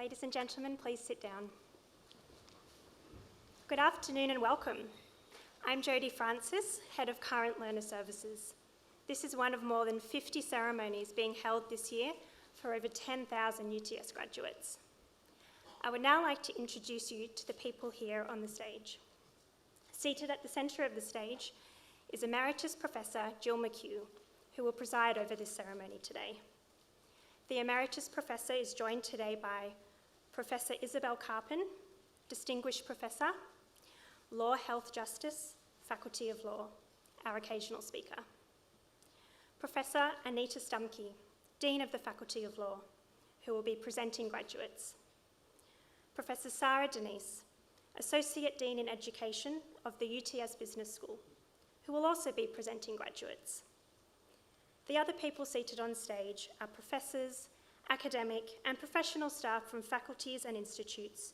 Ladies and gentlemen, please sit down. Good afternoon and welcome. I'm Jodie Francis, Head of Current Learner Services. This is one of more than 50 ceremonies being held this year for over 10,000 UTS graduates. I would now like to introduce you to the people here on the stage. Seated at the centre of the stage is Emeritus Professor Jill McHugh, who will preside over this ceremony today. The Emeritus Professor is joined today by Professor Isabel Carpin, Distinguished Professor, Law, Health, Justice, Faculty of Law, our occasional speaker. Professor Anita Stumkey, Dean of the Faculty of Law, who will be presenting graduates. Professor Sarah Denise, Associate Dean in Education of the UTS Business School, who will also be presenting graduates. The other people seated on stage are professors, academic and professional staff from faculties and institutes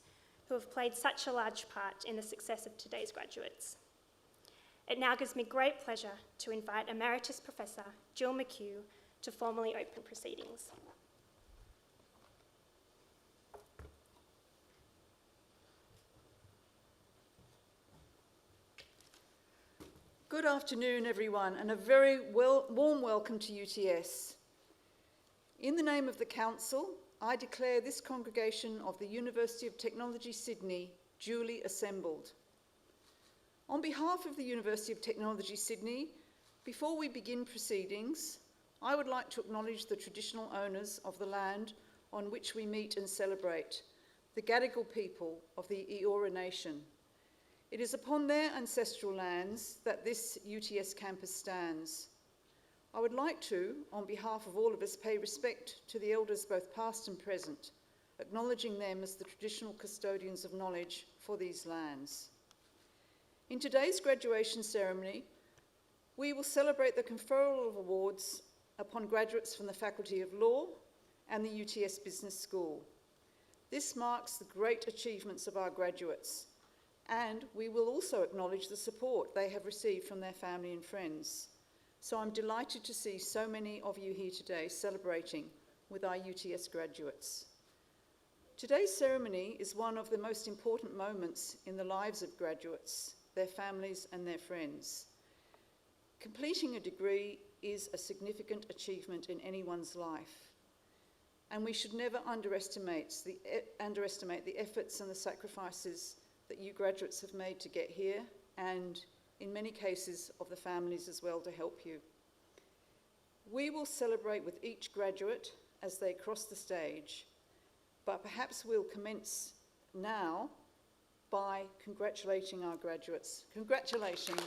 who have played such a large part in the success of today's graduates. It now gives me great pleasure to invite Emeritus Professor Jill McHugh to formally open proceedings. Good afternoon, everyone, and a very warm welcome to UTS. In the name of the Council, I declare this congregation of the University of Technology, Sydney, duly assembled. On behalf of the University of Technology, Sydney, before we begin proceedings, I would like to acknowledge the traditional owners of the land on which we meet and celebrate, the Gadigal people of the Eora Nation. It is upon their ancestral lands that this UTS campus stands. I would like to, on behalf of all of us, pay respect to the elders both past and present, acknowledging them as the traditional custodians of knowledge for these lands. In today's graduation ceremony, we will celebrate the conferral of awards upon graduates from the Faculty of Law and the UTS Business School. This marks the great achievements of our graduates, and we will also acknowledge the support they have received from their family and friends. So I'm delighted to see so many of you here today celebrating with our UTS graduates. Today's ceremony is one of the most important moments in the lives of graduates, their families and their friends. Completing a degree is a significant achievement in anyone's life, and we should never underestimate the efforts and the sacrifices that you graduates have made to get here, and in many cases of the families as well to help you. We will celebrate with each graduate as they cross the stage, but perhaps we'll commence now by congratulating our graduates. Congratulations.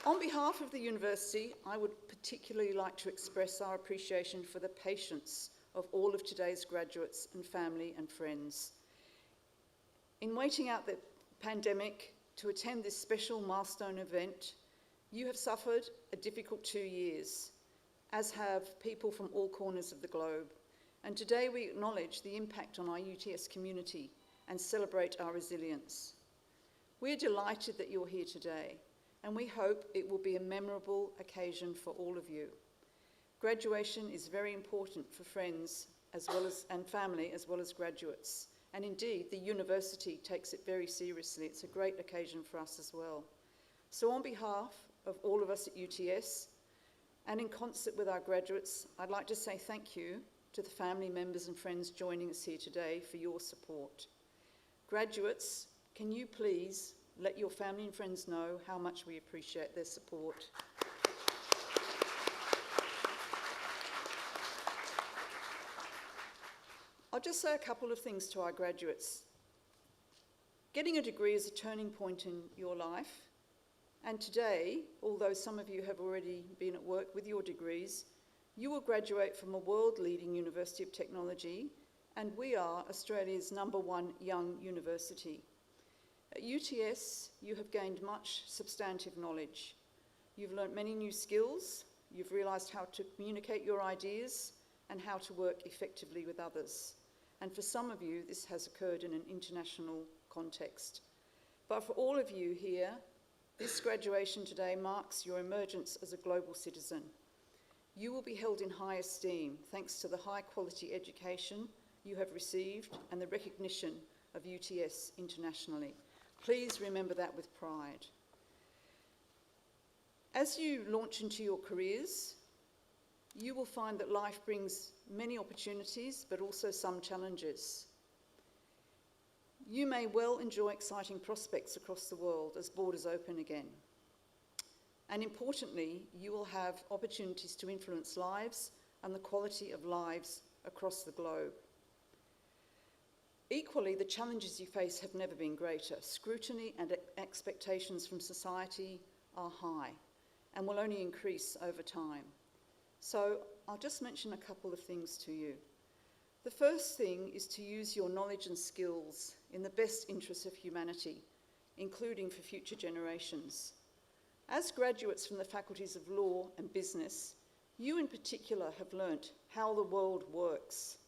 On behalf of the university, I would particularly like to express our appreciation for the patience of all of today's graduates and family and friends. In waiting out the pandemic to attend this special milestone event, you have suffered a difficult 2 years, as have people from all corners of the globe. And today we acknowledge the impact on our UTS community and celebrate our resilience. We're delighted that you're here today, and we hope it will be a memorable occasion for all of you. Graduation is very important for friends and family as well as graduates. And indeed, the university takes it very seriously. It's a great occasion for us as well. So on behalf of all of us at UTS, and in concert with our graduates, I'd like to say thank you to the family members and friends joining us here today for your support. Graduates, can you please let your family and friends know how much we appreciate their support. I'll just say a couple of things to our graduates. Getting a degree is a turning point in your life, and today, although some of you have already been at work with your degrees, you will graduate from a world-leading University of Technology, and we are Australia's #1 young university. At UTS, you have gained much substantive knowledge. You've learnt many new skills, you've realised how to communicate your ideas and how to work effectively with others. And for some of you, this has occurred in an international context. But for all of you here, This graduation today marks your emergence as a global citizen. You will be held in high esteem thanks to the high-quality education you have received and the recognition of UTS internationally. Please remember that with pride. As you launch into your careers, you will find that life brings many opportunities, but also some challenges. You may well enjoy exciting prospects across the world as borders open again. And importantly, you will have opportunities to influence lives and the quality of lives across the globe. Equally, the challenges you face have never been greater. Scrutiny and expectations from society are high and will only increase over time. So I'll just mention a couple of things to you. The first thing is to use your knowledge and skills in the best interests of humanity, including for future generations. As graduates from the faculties of law and business, you in particular have learnt how the world works.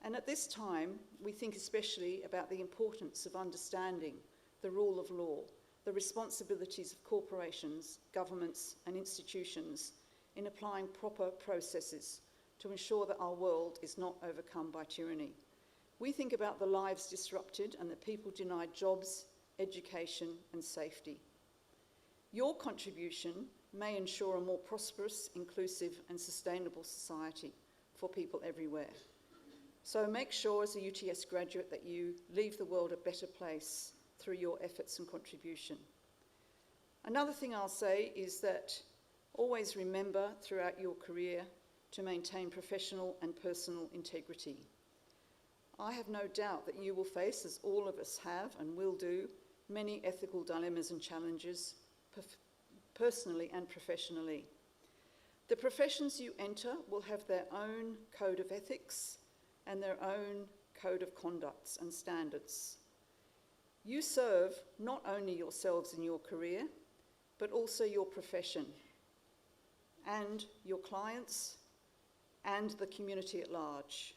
And at this time, we think especially about the importance of understanding the rule of law, the responsibilities of corporations, governments, and institutions in applying proper processes to ensure that our world is not overcome by tyranny. We think about the lives disrupted and the people denied jobs, education, and safety. Your contribution may ensure a more prosperous, inclusive, and sustainable society for people everywhere. So make sure as a UTS graduate that you leave the world a better place through your efforts and contribution. Another thing I'll say is that always remember throughout your career to maintain professional and personal integrity. I have no doubt that you will face, as all of us have and will do, many ethical dilemmas and challenges, personally and professionally. The professions you enter will have their own code of ethics and their own code of conducts and standards. You serve not only yourselves in your career, but also your profession and your clients and the community at large.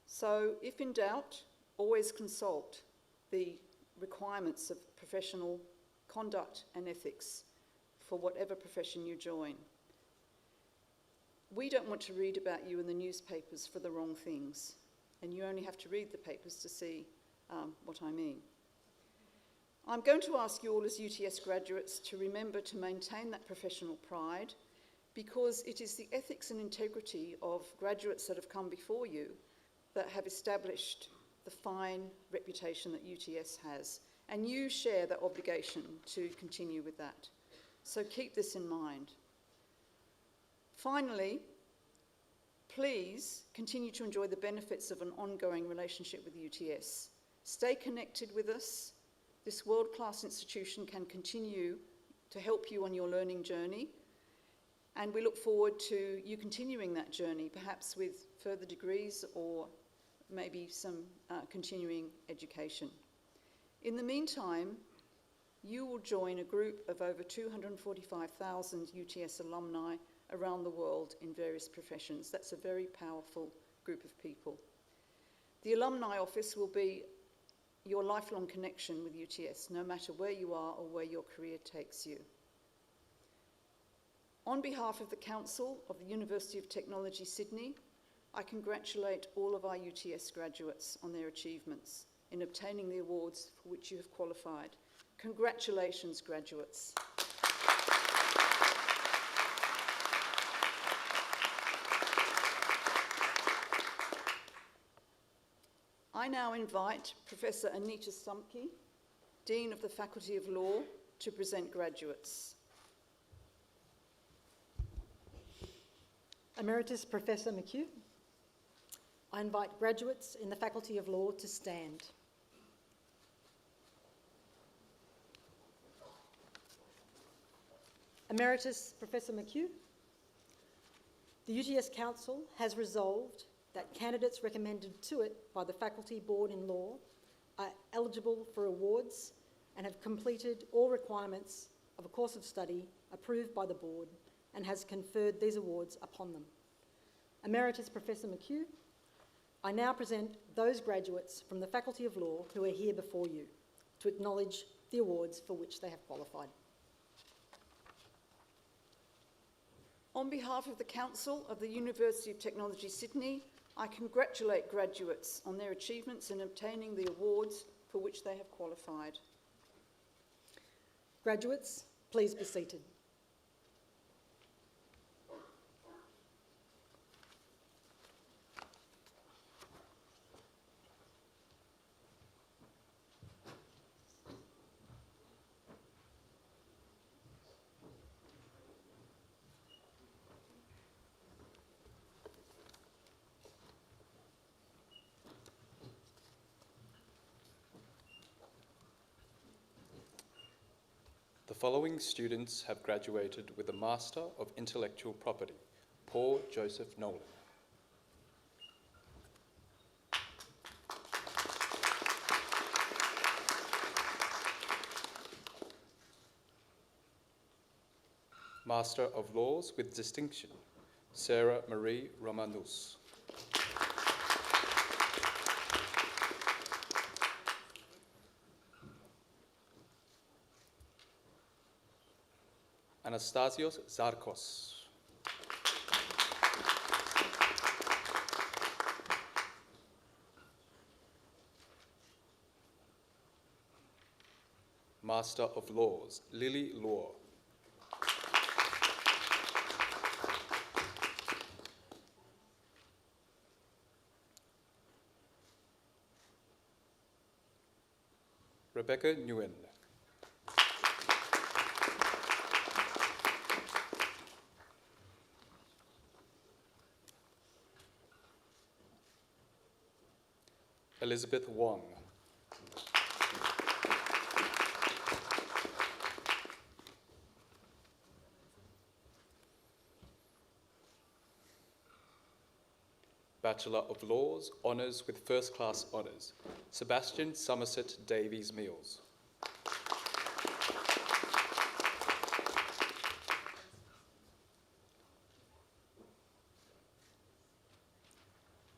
So if in doubt, always consult the requirements of professional conduct and ethics for whatever profession you join. We don't want to read about you in the newspapers for the wrong things, and you only have to read the papers to see what I mean. I'm going to ask you all as UTS graduates to remember to maintain that professional pride, because it is the ethics and integrity of graduates that have come before you that have established the fine reputation that UTS has, and you share that obligation to continue with that. So keep this in mind. Finally, please continue to enjoy the benefits of an ongoing relationship with UTS. Stay connected with us. This world-class institution can continue to help you on your learning journey, and we look forward to you continuing that journey, perhaps with further degrees or maybe some continuing education. In the meantime, you will join a group of over 245,000 UTS alumni around the world in various professions. That's a very powerful group of people. The Alumni Office will be your lifelong connection with UTS, no matter where you are or where your career takes you. On behalf of the Council of the University of Technology, Sydney, I congratulate all of our UTS graduates on their achievements in obtaining the awards for which you have qualified. Congratulations, graduates. I now invite Professor Anita Stumke, Dean of the Faculty of Law, to present graduates. Emeritus Professor McHugh, I invite graduates in the Faculty of Law to stand. Emeritus Professor McHugh, the UTS Council has resolved that candidates recommended to it by the Faculty Board in Law are eligible for awards and have completed all requirements of a course of study approved by the Board and has conferred these awards upon them. Emeritus Professor McHugh, I now present those graduates from the Faculty of Law who are here before you to acknowledge the awards for which they have qualified. On behalf of the Council of the University of Technology Sydney, I congratulate graduates on their achievements in obtaining the awards for which they have qualified. Graduates, please be seated. The following students have graduated with a Master of Intellectual Property: Paul Joseph Nolan. Master of Laws with Distinction: Sarah Marie Romanus. Anastasios Zarkos. Master of Laws, Lily Law. Rebecca Nguyen. Elizabeth Wong. Bachelor of Laws, Honours with First Class Honours, Sebastian Somerset Davies Mills.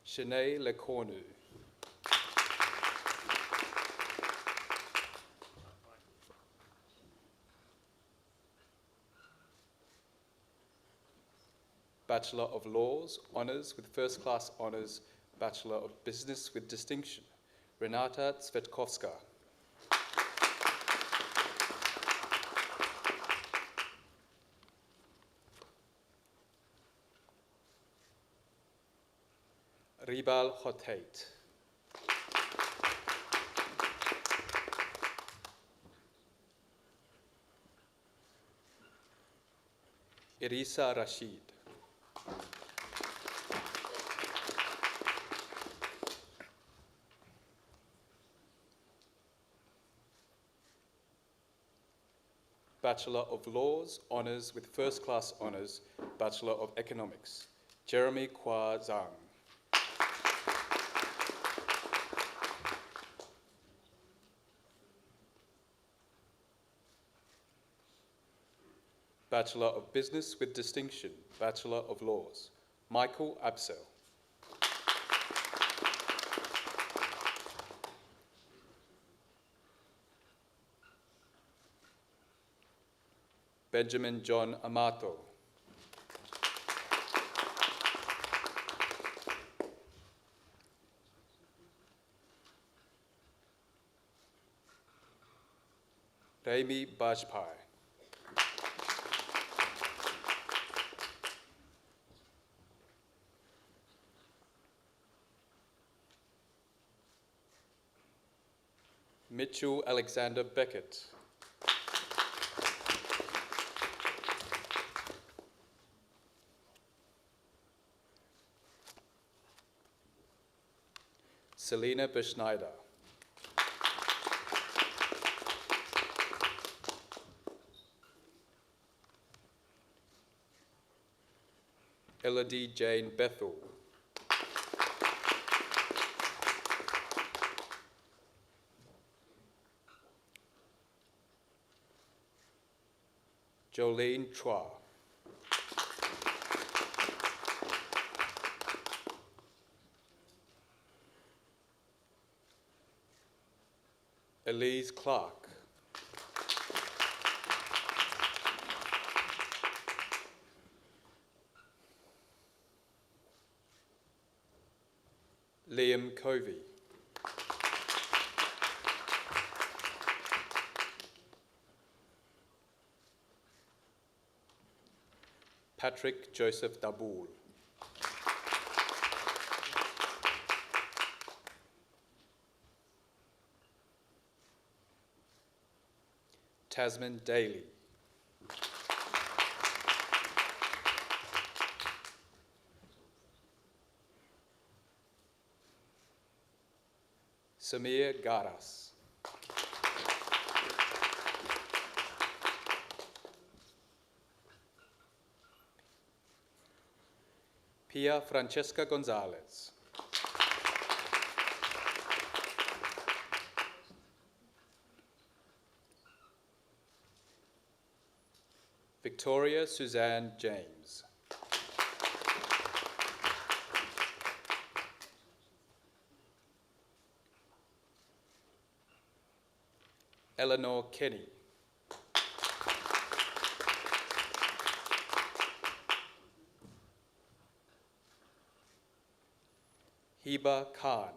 Shanae Lecornu. Bachelor of Laws, Honours with First Class Honours, Bachelor of Business with Distinction, Renata Tsvetkovska. Ribal Hotait. Irisa Rashid. Bachelor of Laws, Honours with First Class Honours, Bachelor of Economics, Jeremy Kwa Zhang. Bachelor of Business with Distinction, Bachelor of Laws, Michael Absel. Benjamin John Amato. Raimi Bajpai. Mitchell Alexander Beckett. Selena Beschneider. Elodie Jane Bethel. Jolene Chua. Elise Clark. Liam Covey. Patrick Joseph Daboul. Tasman Daly. Samir Garas. Pia Francesca Gonzalez. Victoria Suzanne James. Eleanor Kenny. Hiba Khan.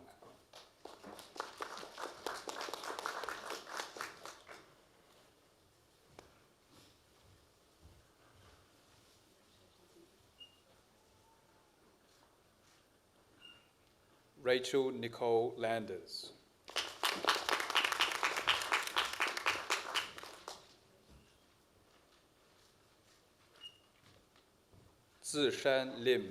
Rachel Nicole Landers. Zishan Lim.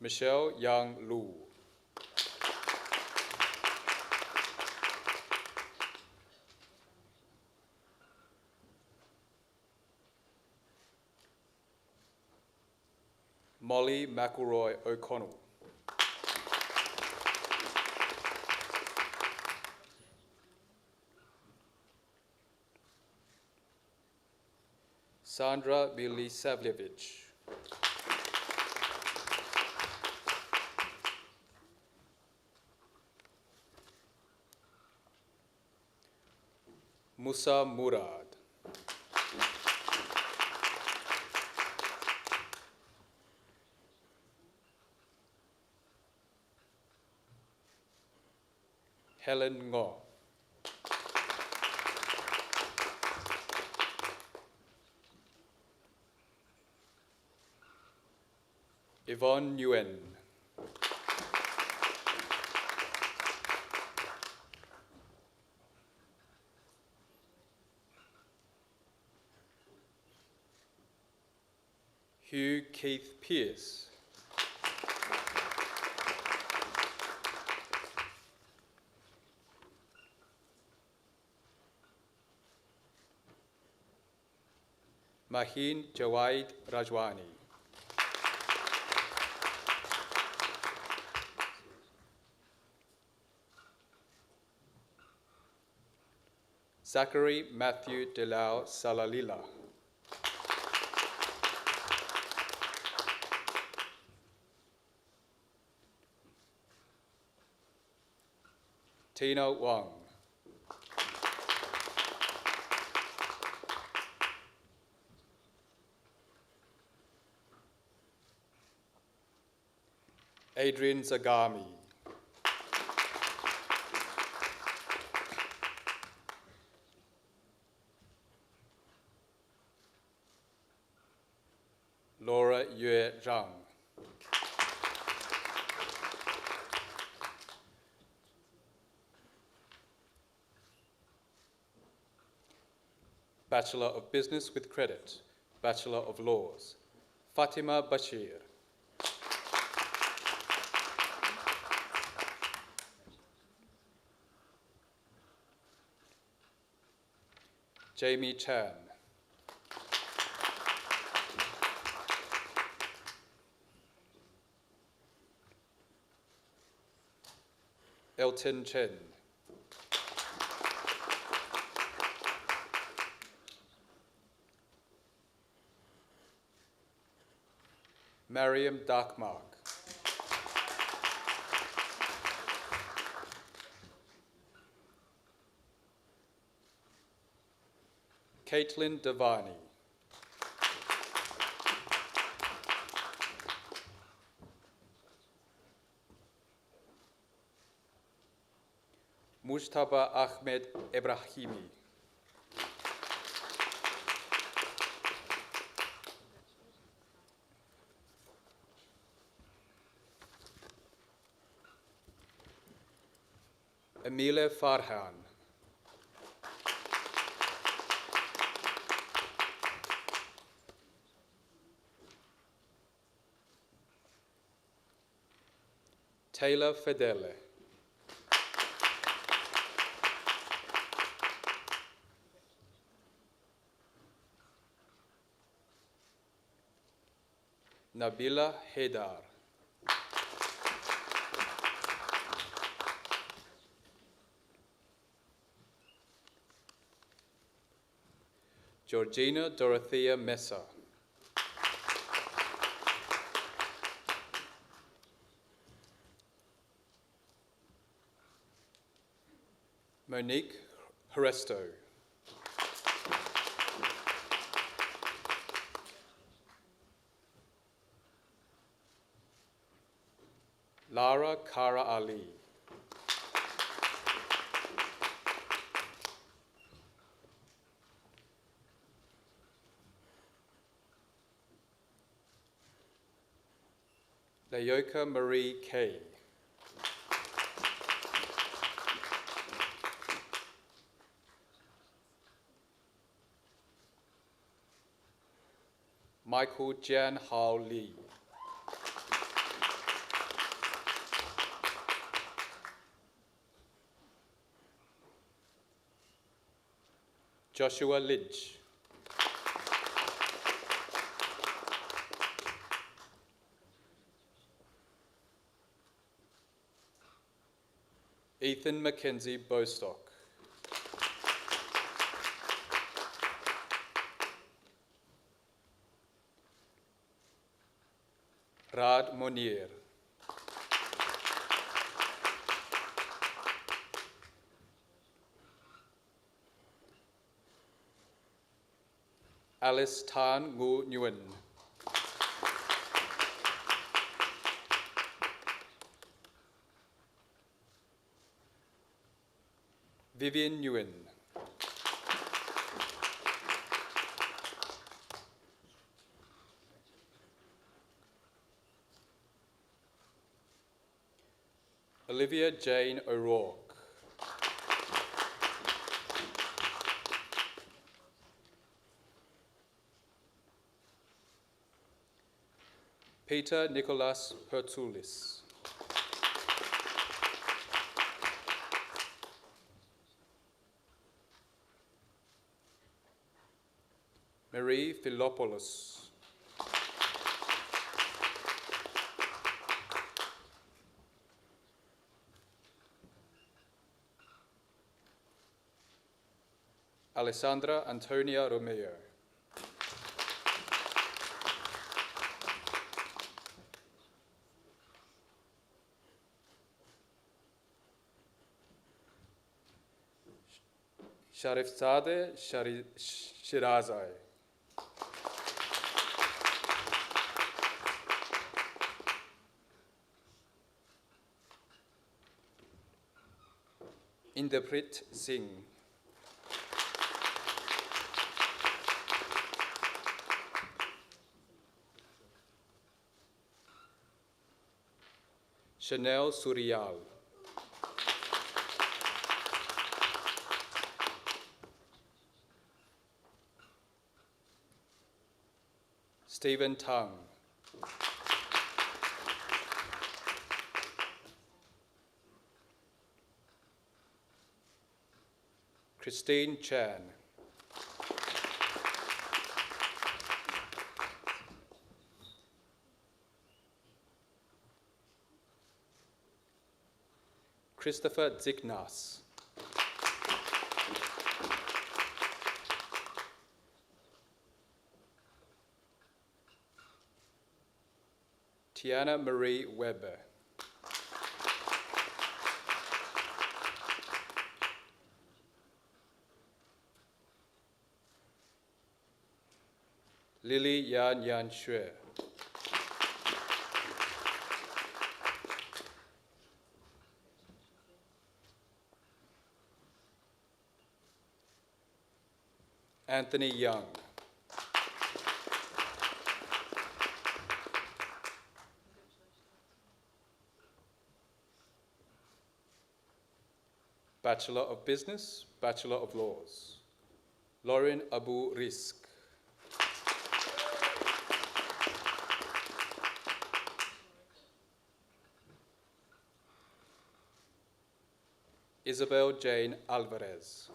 Michelle Yang Lu. Molly McElroy O'Connell. Sandra Milisavljevic. Musa Murad. Helen Ngo. Yvonne Nguyen. Hugh Keith Pierce. Mahin Jawaid Rajwani. Zachary Matthew Delau Salalila. Tina Wang. Adrian Zagami. Laura Yue Zhang. Bachelor of Business with Credit, Bachelor of Laws, Fatima Bashir. Jamie Chan. Elton Chen. Mariam Darkmark. Caitlin Devani. Mujtaba Ahmed Ibrahimi. Amila Farhan. Taylor Fedele. Nabila Haidar. Georgina Dorothea Mesa. Monique Haresto. Lara Kara Ali. Layoka Marie Kay. Michael Jian Hao Lee. Joshua Lidge. Ethan Mackenzie Bostock. Rad Monir. Alice Tan Ngu Nguyen. Vivian Nguyen. Olivia Jane O'Rourke. Peter Nicholas Hertulis. Marie Philopoulos. Alessandra Antonia Romeo. Sharifzadeh Shirazai. Inderprit Singh. Chanel Surial. Stephen Tang. Christine Chan. Christopher Zignas. Tiana Marie Weber. Lily Yan Yan Xue. Anthony Young. Bachelor of Business, Bachelor of Laws. Lauren Abu Risk. Isabel Jane Alvarez.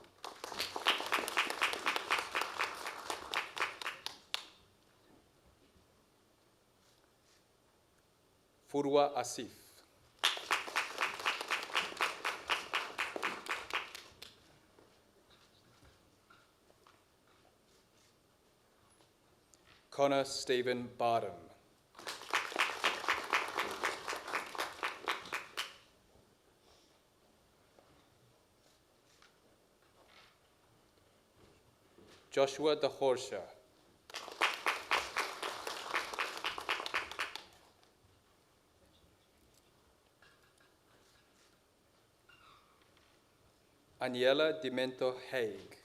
Furwa Asif. Connor Stephen Bardem. Joshua De Horsha. Aniela Dimento Haig.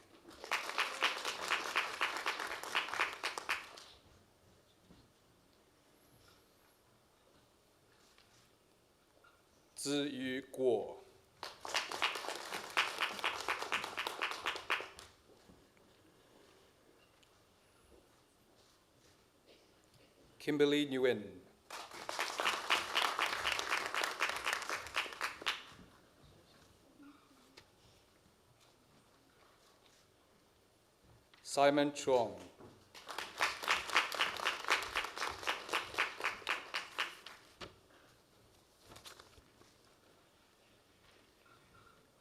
Ziyu Guo. Kimberly Nguyen. Simon Chuang.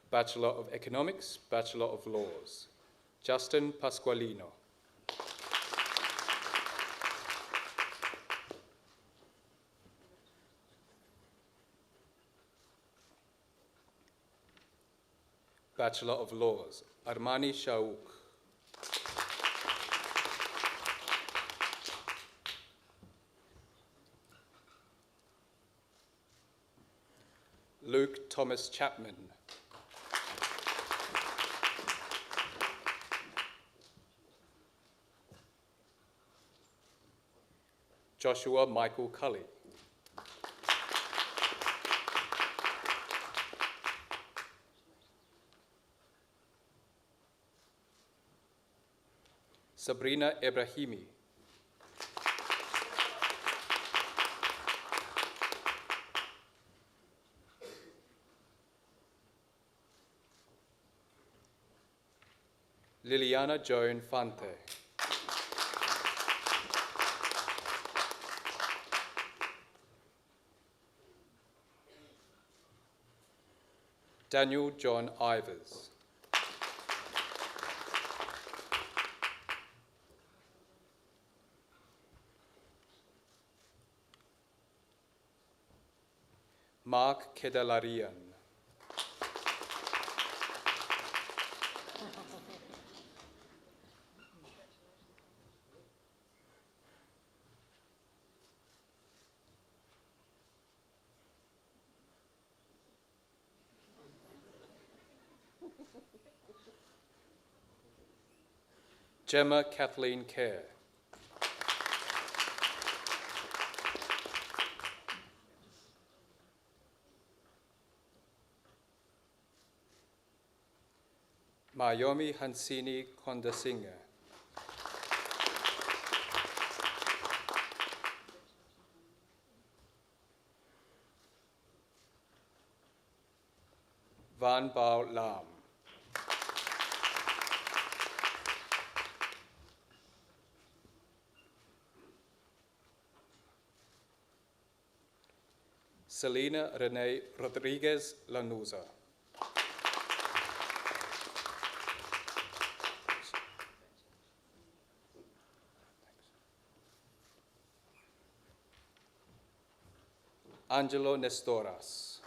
Bachelor of Economics, Bachelor of Laws. Justin Pasqualino. Bachelor of Laws. Armani Shaouk. Luke Thomas Chapman. Joshua Michael Cully. Sabrina Ebrahimi. Liliana Joan Fante. Daniel John Ivers. Mark Kedelarian. Gemma Kathleen Kerr. Mayomi Hansini Kondasinger. Van Bao Lam. Selena Renee Rodriguez Lanuza. Angelo Nestoras.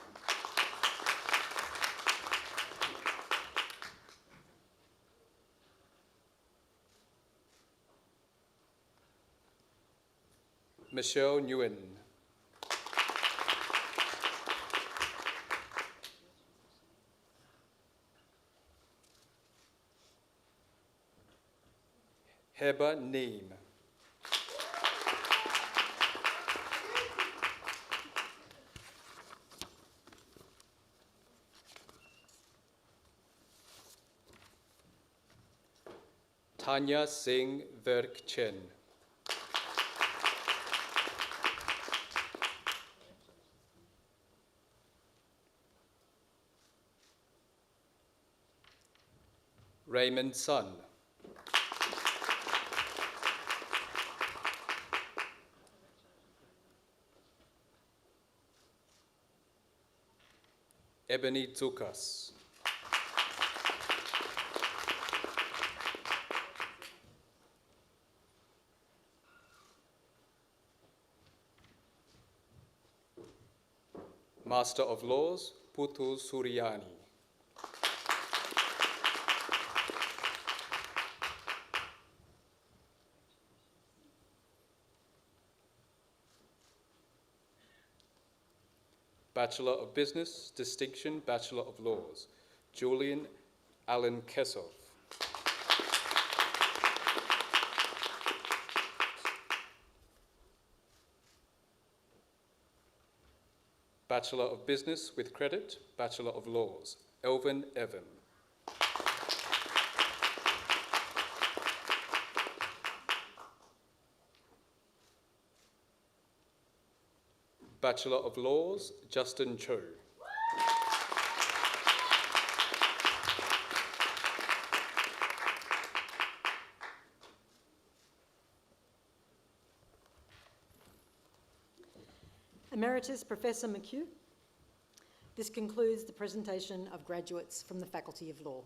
Michelle Nguyen. Heba Neem. Tanya Singh Verk Chen. Raymond Sun. Ebony Tsukas. Master of Laws, Putul Suryani. Bachelor of Business, Distinction, Bachelor of Laws, Julian Allen Kessel. Bachelor of Business with Credit, Bachelor of Laws, Elvin Evan. Bachelor of Laws, Justin Cho. Emeritus Professor McHugh. This concludes the presentation of graduates from the Faculty of Law.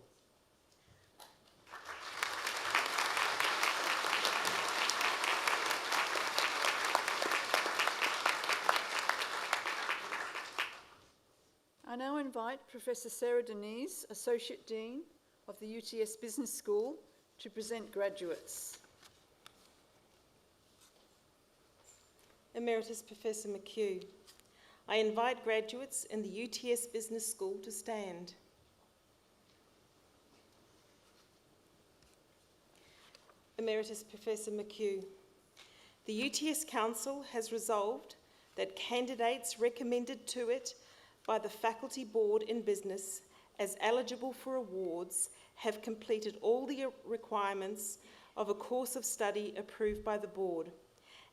I now invite Professor Sarah Denise, Associate Dean of the UTS Business School, to present graduates. Emeritus Professor McHugh, I invite graduates in the UTS Business School to stand. Emeritus Professor McHugh, the UTS Council has resolved that candidates recommended to it by the Faculty Board in Business as eligible for awards have completed all the requirements of a course of study approved by the Board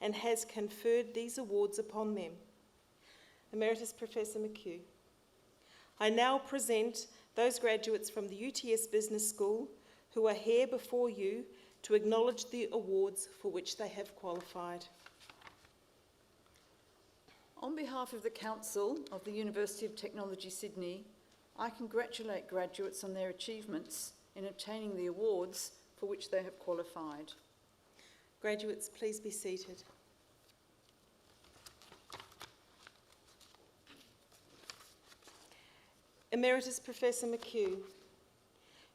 and has conferred these awards upon them. Emeritus Professor McHugh, I now present those graduates from the UTS Business School who are here before you to acknowledge the awards for which they have qualified. On behalf of the Council of the University of Technology, Sydney, I congratulate graduates on their achievements in obtaining the awards for which they have qualified. Graduates, please be seated. Emeritus Professor McHugh,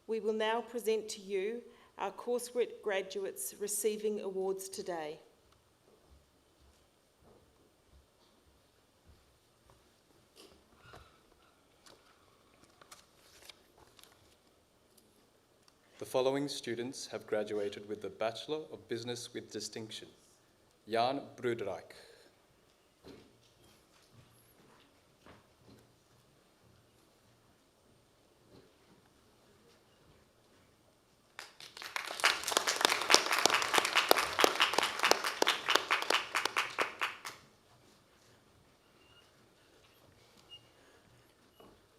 we will now present to you our coursework graduates receiving awards today. The following students have graduated with the Bachelor of Business with Distinction. Jan Brudreich.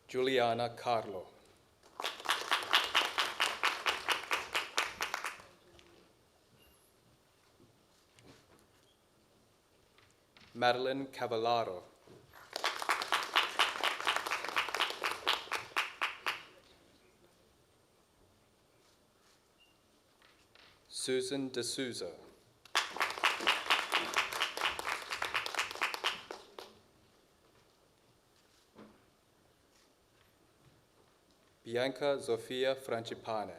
Juliana Carlo. Madeline Cavallaro. Susan D'Souza. Bianca Zofia Francipane.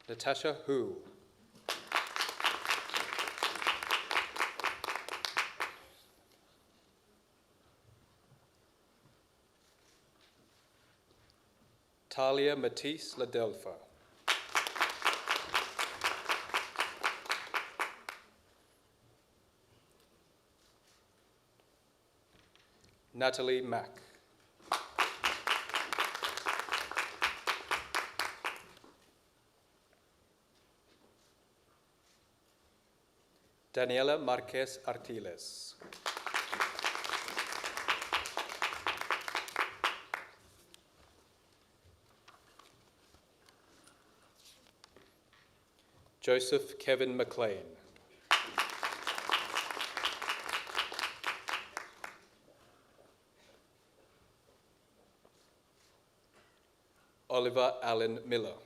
Natasha Hu. Talia Matisse Ladelfa. Natalie Mack. Daniela Marquez Artiles. Joseph Kevin McLean. Oliver Allen Miller.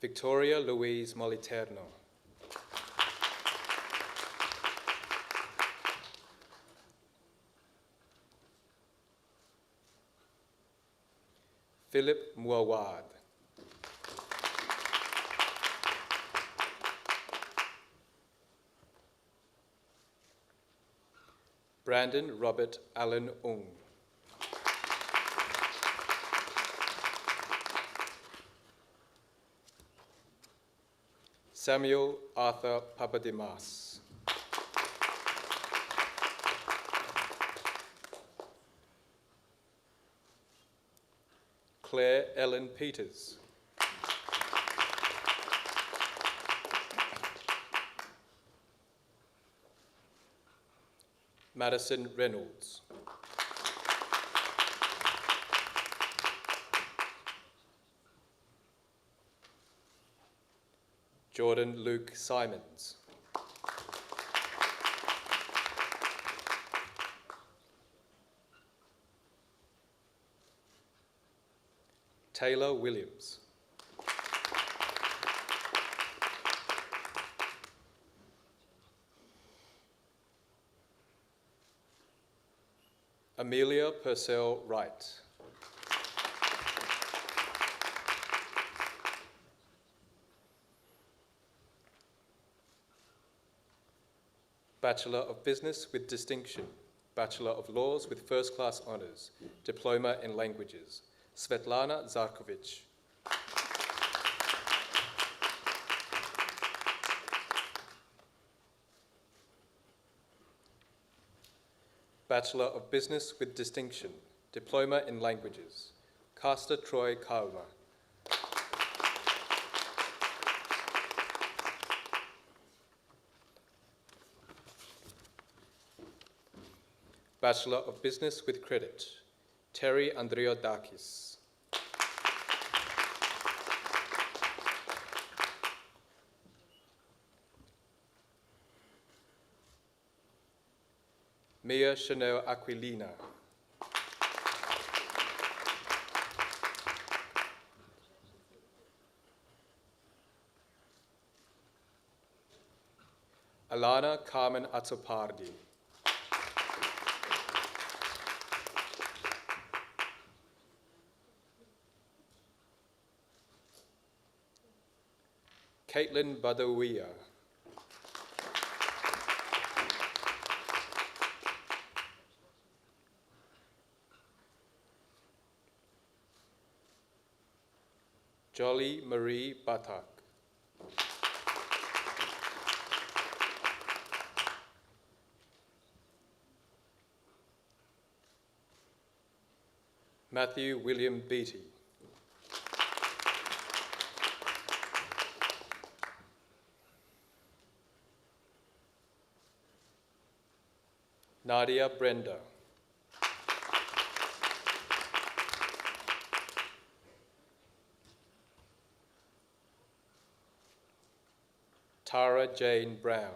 Victoria Louise Moliterno. Philip Muawad. Brandon Robert Allen Ung. Samuel Arthur Papadimas. Claire Ellen Peters. Madison Reynolds. Jordan Luke Simons. Taylor Williams. Amelia Purcell Wright. Bachelor of Business with Distinction, Bachelor of Laws with First Class Honours, Diploma in Languages, Svetlana Zarkovich. Bachelor of Business with Distinction, Diploma in Languages, Caster Troy Kalma. Bachelor of Business with Credit, Terry Andriodakis. Mia Chanel Aquilina. Alana Carmen Azzopardi. Caitlin Badawiya. Jolly Marie Batak. Matthew William Beattie. Nadia Brenda. Tara Jane Brown.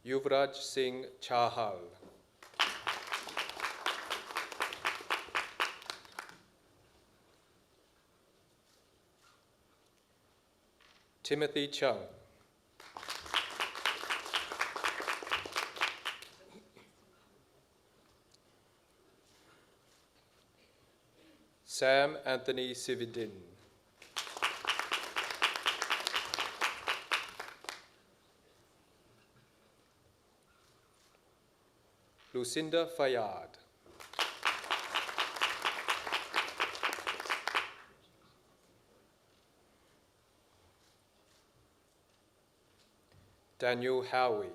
Yuvraj Singh Chahal. Timothy Chung. Sam Anthony Sividin. Lucinda Fayad. Daniel Howie.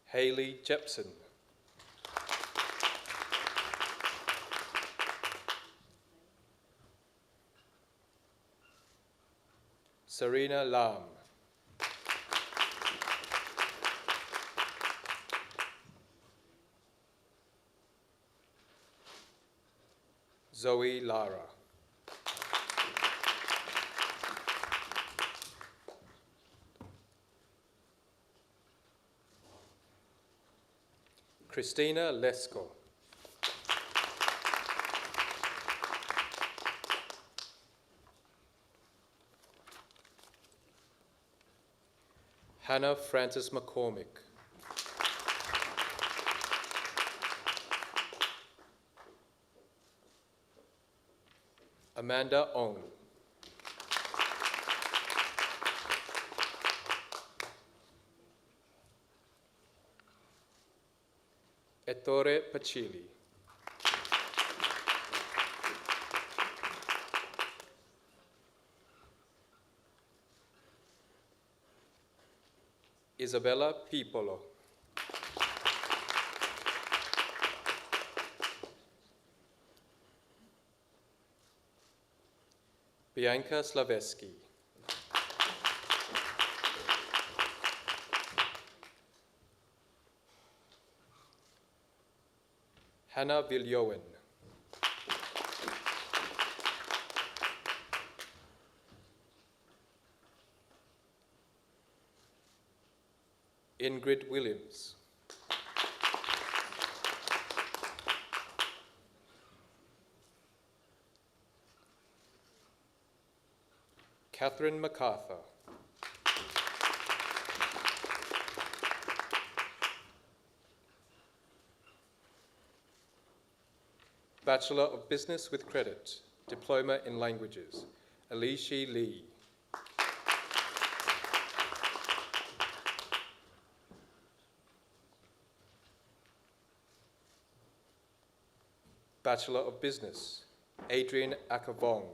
Hayley Jepson. Serena Lam. Zoe Lara. Christina Lesko. Hannah Frances McCormick. Amanda Ong. Ettore Pacilli. Isabella Pipolo. Bianca Slaveski. Hannah Viljoen. Ingrid Williams. Catherine MacArthur. Bachelor of Business with Credit, Diploma in Languages, Alishi Lee. Bachelor of Business, Adrian Akavong.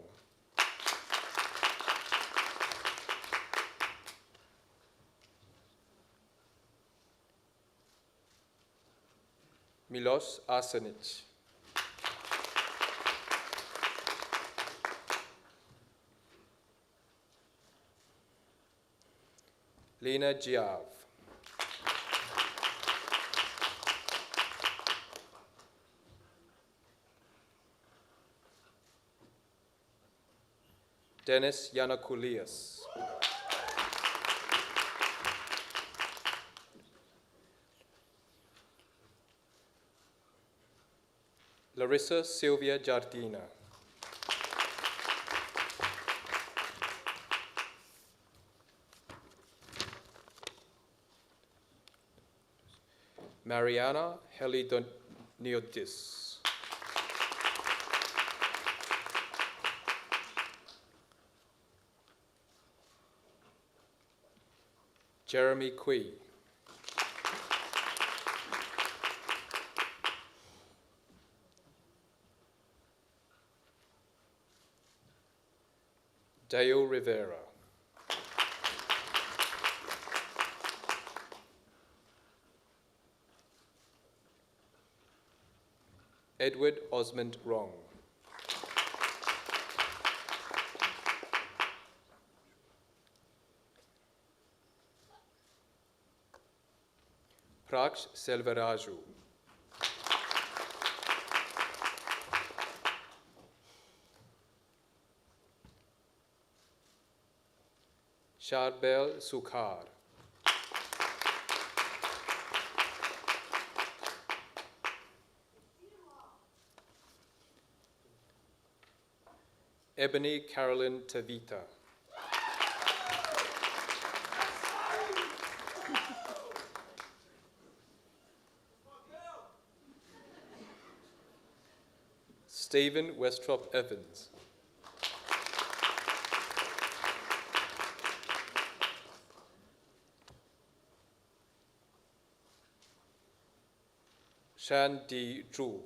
Milos Arsenic. Lena Giav. Dennis Yanakoulias. Larissa Sylvia Jardina. Mariana Helidoniotis. Jeremy Quee. Dale Rivera. Edward Osmond Wrong. Praksh Selvaraju. Sharbel Sukhar. Ebony Carolyn Tavita. Stephen Westrop Evans. Shan Di Zhu.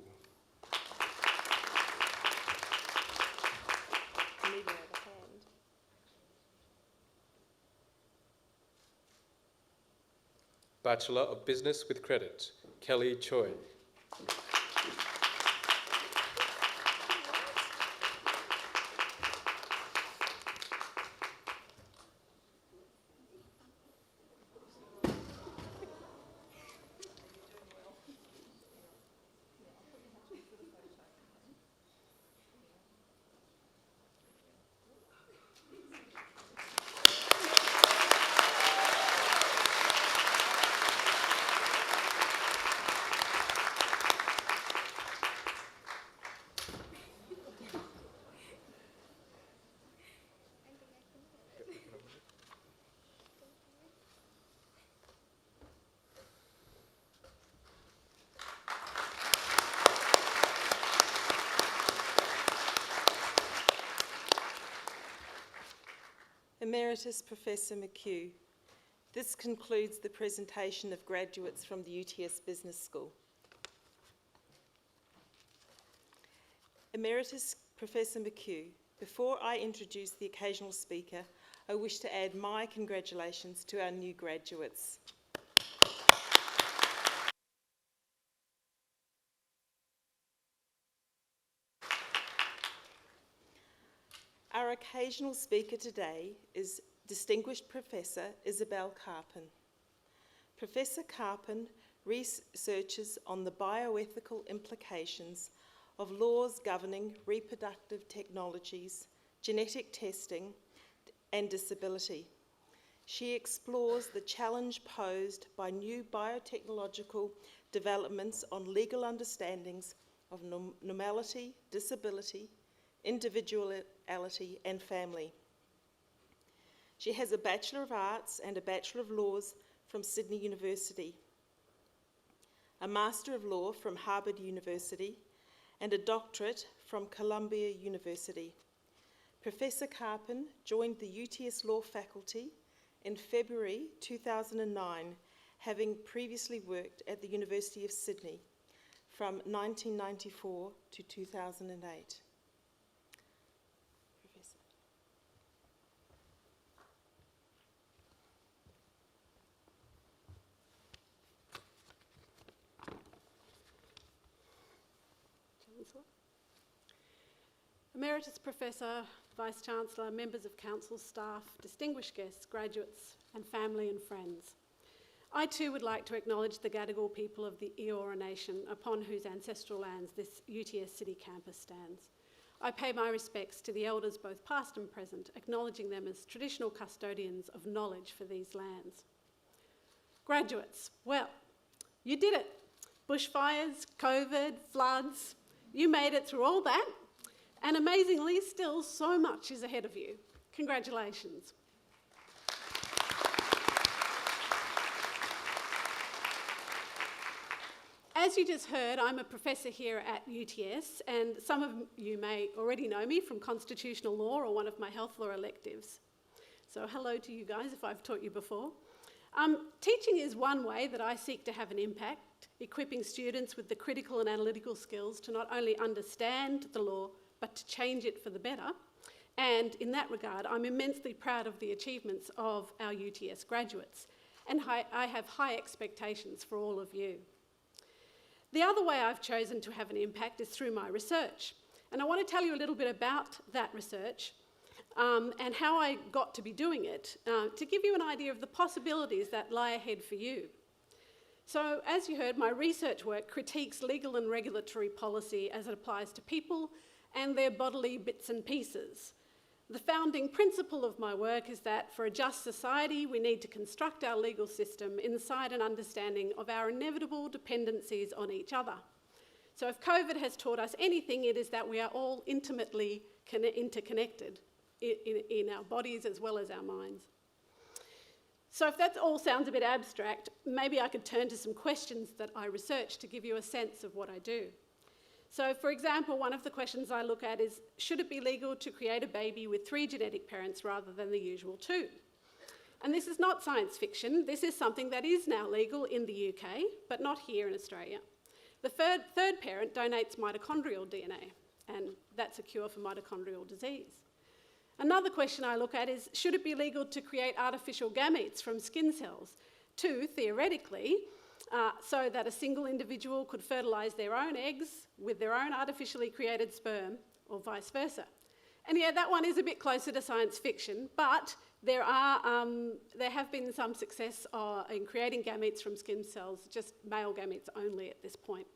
Needing of a hand. Bachelor of Business with Credit, Kelly Choi. Emeritus Professor McHugh. This concludes the presentation of graduates from the UTS Business School. Emeritus Professor McHugh, before I introduce the occasional speaker, I wish to add my congratulations to our new graduates. Our occasional speaker today is Distinguished Professor Isabel Carpin. Professor Carpin researches on the bioethical implications of laws governing reproductive technologies, genetic testing, and disability. She explores the challenge posed by new biotechnological developments on legal understandings of normality, disability, individuality, and family. She has a Bachelor of Arts and a Bachelor of Laws from Sydney University, a Master of Law from Harvard University, and a doctorate from Columbia University. Professor Carpin joined the UTS Law faculty in February 2009, having previously worked at the University of Sydney from 1994 to 2008. Emeritus Professor, Vice-Chancellor, members of Council, staff, distinguished guests, graduates, and family and friends. I too would like to acknowledge the Gadigal people of the Eora Nation, upon whose ancestral lands this UTS City campus stands. I pay my respects to the elders, both past and present, acknowledging them as traditional custodians of knowledge for these lands. Graduates, well, you did it. Bushfires, COVID, floods, you made it through all that. And amazingly, still so much is ahead of you. Congratulations. As you just heard, I'm a professor here at UTS, and some of you may already know me from constitutional law or one of my health law electives. So hello to you guys if I've taught you before. Teaching is one way that I seek to have an impact, equipping students with the critical and analytical skills to not only understand the law, but to change it for the better. And in that regard, I'm immensely proud of the achievements of our UTS graduates, and I have high expectations for all of you. The other way I've chosen to have an impact is through my research, and I want to tell you a little bit about that research and how I got to be doing it, to give you an idea of the possibilities that lie ahead for you. So, as you heard, my research work critiques legal and regulatory policy as it applies to people and their bodily bits and pieces. The founding principle of my work is that for a just society, we need to construct our legal system inside an understanding of our inevitable dependencies on each other. So if COVID has taught us anything, it is that we are all intimately interconnected in our bodies as well as our minds. So if that all sounds a bit abstract, maybe I could turn to some questions that I researched to give you a sense of what I do. So for example, one of the questions I look at is, should it be legal to create a baby with 3 genetic parents rather than the usual 2? And this is not science fiction. This is something that is now legal in the UK, but not here in Australia. The third parent donates mitochondrial DNA, and that's a cure for mitochondrial disease. Another question I look at is, should it be legal to create artificial gametes from skin cells? 2, theoretically, so that a single individual could fertilise their own eggs with their own artificially created sperm, or vice versa. And yeah, that one is a bit closer to science fiction, but there have been some success in creating gametes from skin cells, just male gametes only at this point.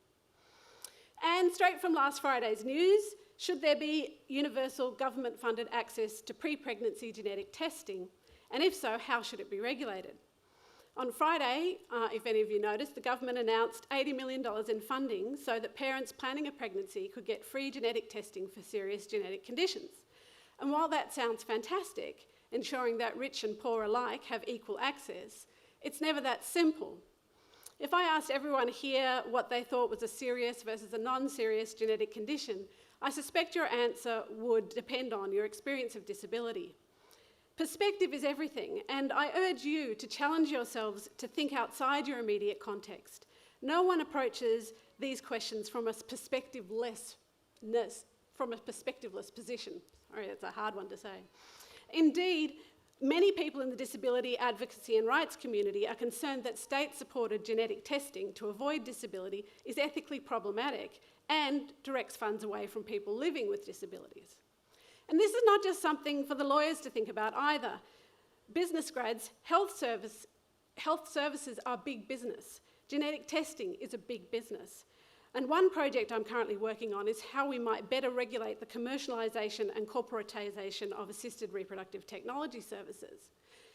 And straight from last Friday's news, should there be universal government-funded access to pre-pregnancy genetic testing? And if so, how should it be regulated? On Friday, if any of you noticed, the government announced $80 million in funding so that parents planning a pregnancy could get free genetic testing for serious genetic conditions. And while that sounds fantastic, ensuring that rich and poor alike have equal access, it's never that simple. If I asked everyone here what they thought was a serious versus a non-serious genetic condition, I suspect your answer would depend on your experience of disability. Perspective is everything, and I urge you to challenge yourselves to think outside your immediate context. No one approaches these questions from a perspectiveless position. Sorry, that's a hard one to say. Indeed, many people in the disability advocacy and rights community are concerned that state-supported genetic testing to avoid disability is ethically problematic and directs funds away from people living with disabilities. And this is not just something for the lawyers to think about either. Business grads, health services are big business. Genetic testing is a big business. And one project I'm currently working on is how we might better regulate the commercialisation and corporatisation of assisted reproductive technology services.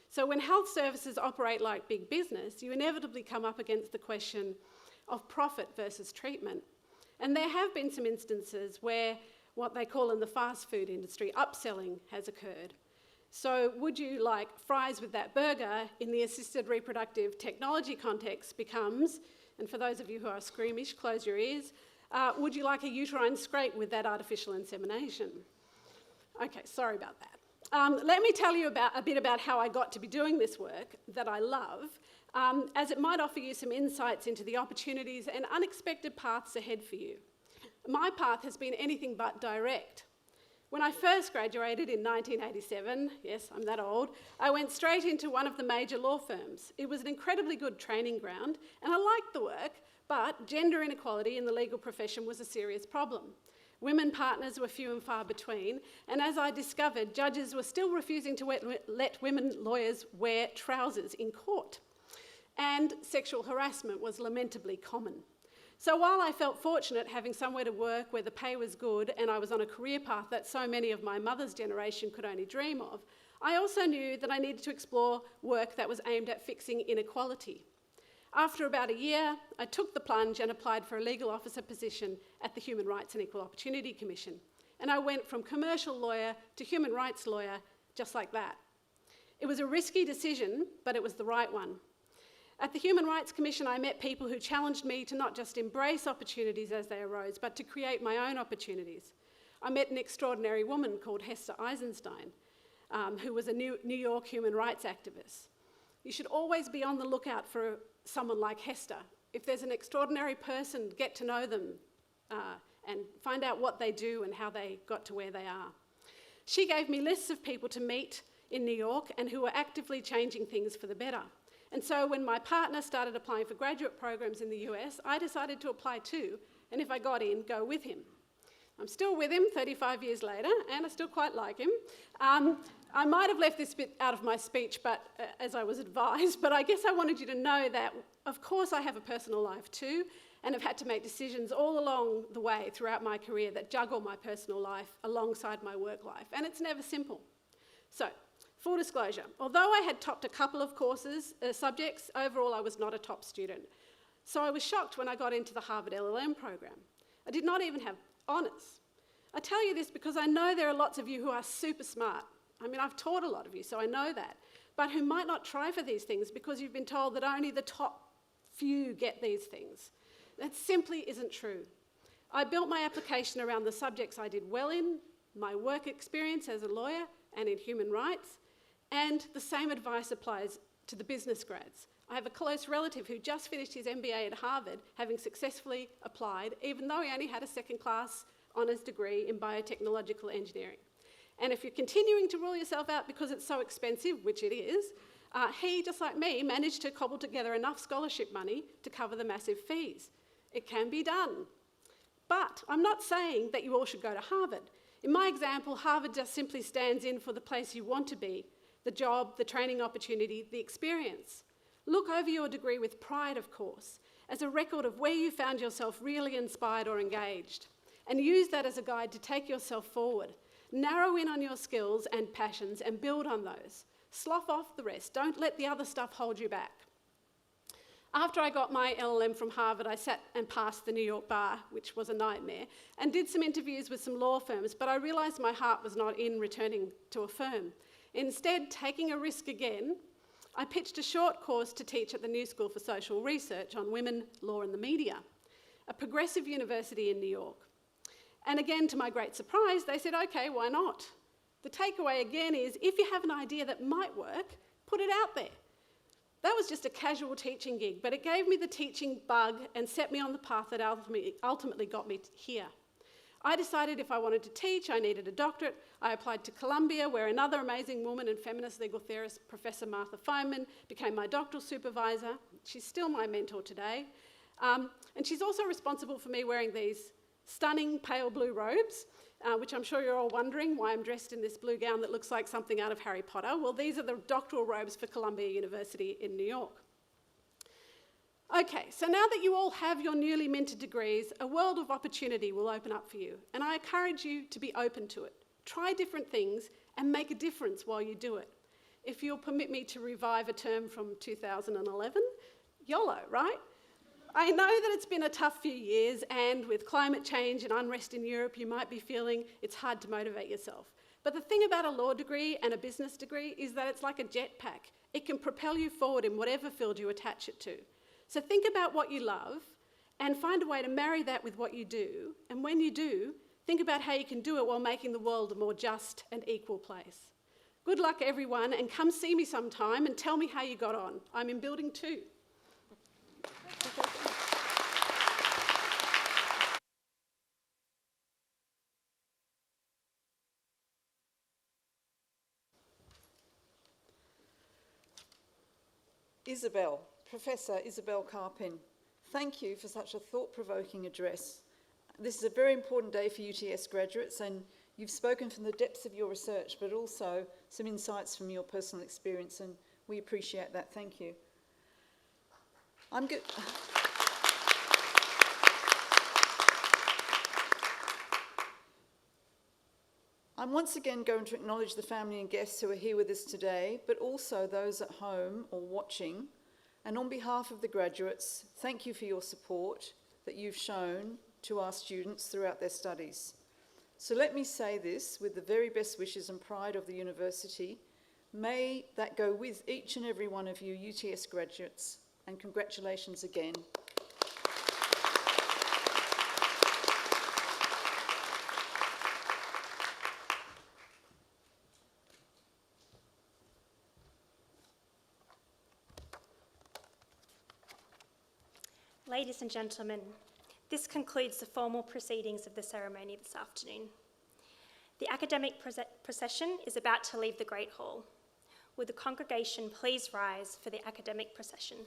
So when health services operate like big business, you inevitably come up against the question of profit versus treatment. And there have been some instances where what they call in the fast food industry, upselling has occurred. So would you like fries with that burger in the assisted reproductive technology context becomes, and for those of you who are squeamish, close your ears, would you like a uterine scrape with that artificial insemination? Okay, sorry about that. Let me tell you a bit about how I got to be doing this work that I love, as it might offer you some insights into the opportunities and unexpected paths ahead for you. My path has been anything but direct. When I first graduated in 1987, yes, I'm that old, I went straight into one of the major law firms. It was an incredibly good training ground, and I liked the work, but gender inequality in the legal profession was a serious problem. Women partners were few and far between, and as I discovered, judges were still refusing to let women lawyers wear trousers in court. And sexual harassment was lamentably common. So while I felt fortunate having somewhere to work where the pay was good and I was on a career path that so many of my mother's generation could only dream of, I also knew that I needed to explore work that was aimed at fixing inequality. After about a year, I took the plunge and applied for a legal officer position at the Human Rights and Equal Opportunity Commission. And I went from commercial lawyer to human rights lawyer just like that. It was a risky decision, but it was the right one. At the Human Rights Commission, I met people who challenged me to not just embrace opportunities as they arose, but to create my own opportunities. I met an extraordinary woman called Hester Eisenstein, who was a New York human rights activist. You should always be on the lookout for someone like Hester. If there's an extraordinary person, get to know them and find out what they do and how they got to where they are. She gave me lists of people to meet in New York and who were actively changing things for the better. And so when my partner started applying for graduate programs in the US, I decided to apply too, and if I got in, go with him. I'm still with him 35 years later, and I still quite like him. I might have left this bit out of my speech, but as I was advised, but I guess I wanted you to know that, of course, I have a personal life too, and have had to make decisions all along the way throughout my career that juggle my personal life alongside my work life, and it's never simple. So, full disclosure, although I had topped a couple of courses, subjects, overall I was not a top student. So I was shocked when I got into the Harvard LLM program. I did not even have honours. I tell you this because I know there are lots of you who are super smart. I mean, I've taught a lot of you, so I know that, but who might not try for these things because you've been told that only the top few get these things. That simply isn't true. I built my application around the subjects I did well in, my work experience as a lawyer and in human rights, and the same advice applies to the business grads. I have a close relative who just finished his MBA at Harvard, having successfully applied, even though he only had a second-class honours degree in biotechnological engineering. And if you're continuing to rule yourself out because it's so expensive, which it is, he, just like me, managed to cobble together enough scholarship money to cover the massive fees. It can be done. But I'm not saying that you all should go to Harvard. In my example, Harvard just simply stands in for the place you want to be, the job, the training opportunity, the experience. Look over your degree with pride, of course, as a record of where you found yourself really inspired or engaged, and use that as a guide to take yourself forward. Narrow in on your skills and passions and build on those. Slough off the rest. Don't let the other stuff hold you back. After I got my LLM from Harvard, I sat and passed the New York bar, which was a nightmare, and did some interviews with some law firms, but I realised my heart was not in returning to a firm. Instead, taking a risk again, I pitched a short course to teach at the New School for Social Research on women, law and the media, a progressive university in New York. And again, to my great surprise, they said, okay, why not? The takeaway again is, if you have an idea that might work, put it out there. That was just a casual teaching gig, but it gave me the teaching bug and set me on the path that ultimately got me here. I decided if I wanted to teach, I needed a doctorate. I applied to Columbia, where another amazing woman and feminist legal theorist, Professor Martha Feynman, became my doctoral supervisor. She's still my mentor today. And she's also responsible for me wearing these stunning pale blue robes, which I'm sure you're all wondering why I'm dressed in this blue gown that looks like something out of Harry Potter. Well, these are the doctoral robes for Columbia University in New York. Okay, so now that you all have your newly minted degrees, a world of opportunity will open up for you, and I encourage you to be open to it. Try different things and make a difference while you do it. If you'll permit me to revive a term from 2011, YOLO, right? I know that it's been a tough few years, and with climate change and unrest in Europe, you might be feeling it's hard to motivate yourself. But the thing about a law degree and a business degree is that it's like a jetpack. It can propel you forward in whatever field you attach it to. So think about what you love and find a way to marry that with what you do. And when you do, think about how you can do it while making the world a more just and equal place. Good luck, everyone, and come see me sometime and tell me how you got on. I'm in building 2. Isabel, Professor Isabel Carpin, thank you for such a thought-provoking address. This is a very important day for UTS graduates, and you've spoken from the depths of your research, but also some insights from your personal experience, and we appreciate that. Thank you. I'm once again going to acknowledge the family and guests who are here with us today, but also those at home or watching. And on behalf of the graduates, thank you for your support that you've shown to our students throughout their studies. So let me say this with the very best wishes and pride of the university. May that go with each and every one of you UTS graduates, and congratulations again. Ladies and gentlemen, this concludes the formal proceedings of the ceremony this afternoon. The academic procession is about to leave the Great Hall. Will the congregation please rise for the academic procession?